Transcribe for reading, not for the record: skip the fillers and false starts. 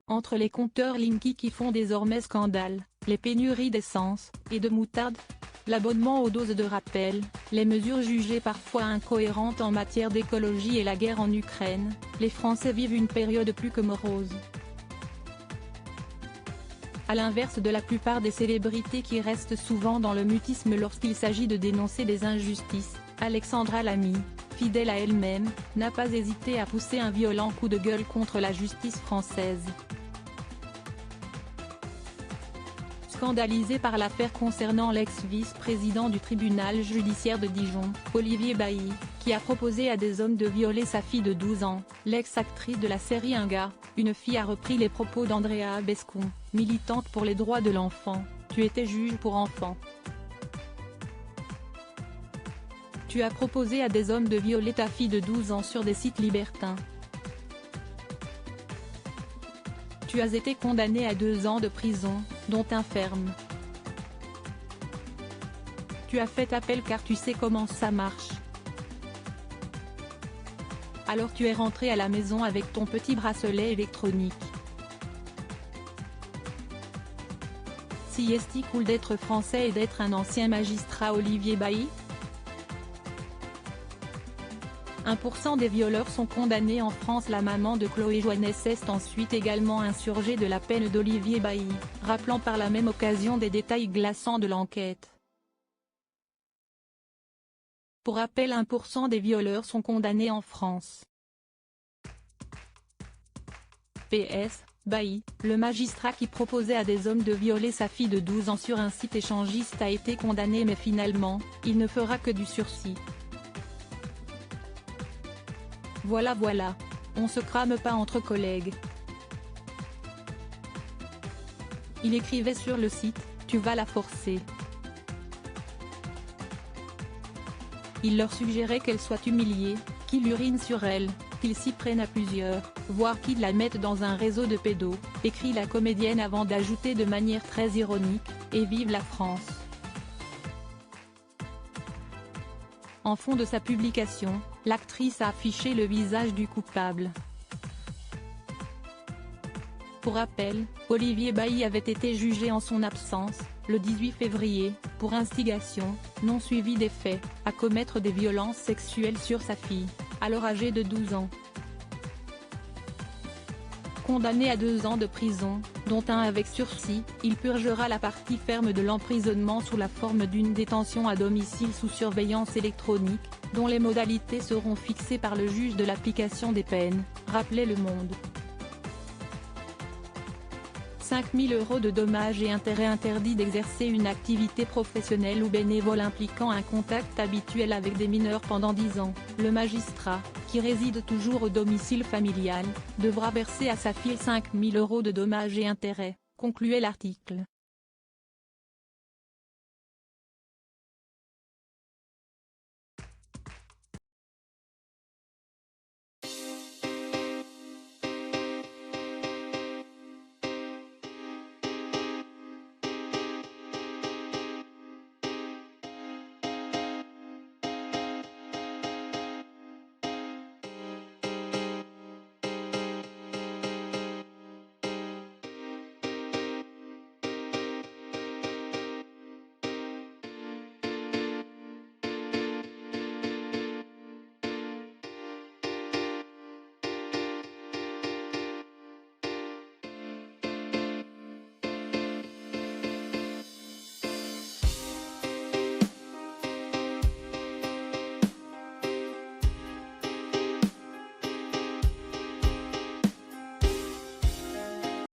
Entre les compteurs Linky qui font désormais scandale, les pénuries d'essence et de moutarde, l'abonnement aux doses de rappel, les mesures jugées parfois incohérentes en matière d'écologie et la guerre en Ukraine, les Français vivent une période plus que morose. À l'inverse de la plupart des célébrités qui restent souvent dans le mutisme lorsqu'il s'agit de dénoncer des injustices, Alexandra Lamy, fidèle à elle-même, n'a pas hésité à pousser un violent coup de gueule contre la justice française. Scandalisé par l'affaire concernant l'ex-vice-président du tribunal judiciaire de Dijon, Olivier Bailly, qui a proposé à des hommes de violer sa fille de 12 ans, l'ex-actrice de la série Un gars, une fille a repris les propos d'Andrea Bescon, militante pour les droits de l'enfant. « Tu étais juge pour enfants. Tu as proposé à des hommes de violer ta fille de 12 ans sur des sites libertins. Tu as été condamné à 2 ans de prison, dont un ferme. Tu as fait appel car tu sais comment ça marche. Alors tu es rentré à la maison avec ton petit bracelet électronique. Si est-il cool d'être français et d'être un ancien magistrat Olivier Bailly ? 1% des violeurs sont condamnés en France. La maman de Chloé Joannès s'est ensuite également insurgée de la peine d'Olivier Bailly, rappelant par la même occasion des détails glaçants de l'enquête. Pour rappel, 1% des violeurs sont condamnés en France. PS, Bailly, le magistrat qui proposait à des hommes de violer sa fille de 12 ans sur un site échangiste a été condamné, mais finalement, il ne fera que du sursis. Voilà, on se crame pas entre collègues. Il écrivait sur le site, tu vas la forcer. Il leur suggérait qu'elle soit humiliée, qu'il urine sur elle, qu'il s'y prenne à plusieurs, voire qu'il la mette dans un réseau de pédos, écrit la comédienne avant d'ajouter de manière très ironique, et vive la France. En fond de sa publication, l'actrice a affiché le visage du coupable. Pour rappel, Olivier Bailly avait été jugé en son absence, le 18 février, pour instigation, non suivie des faits, à commettre des violences sexuelles sur sa fille, alors âgée de 12 ans. Condamné à 2 ans de prison, dont un avec sursis, il purgera la partie ferme de l'emprisonnement sous la forme d'une détention à domicile sous surveillance électronique, dont les modalités seront fixées par le juge de l'application des peines, rappelait Le Monde. 5 000 € de dommages et intérêts. Interdit d'exercer une activité professionnelle ou bénévole impliquant un contact habituel avec des mineurs pendant 10 ans. Le magistrat, qui réside toujours au domicile familial, devra verser à sa fille 5 000 € de dommages et intérêts, concluait l'article.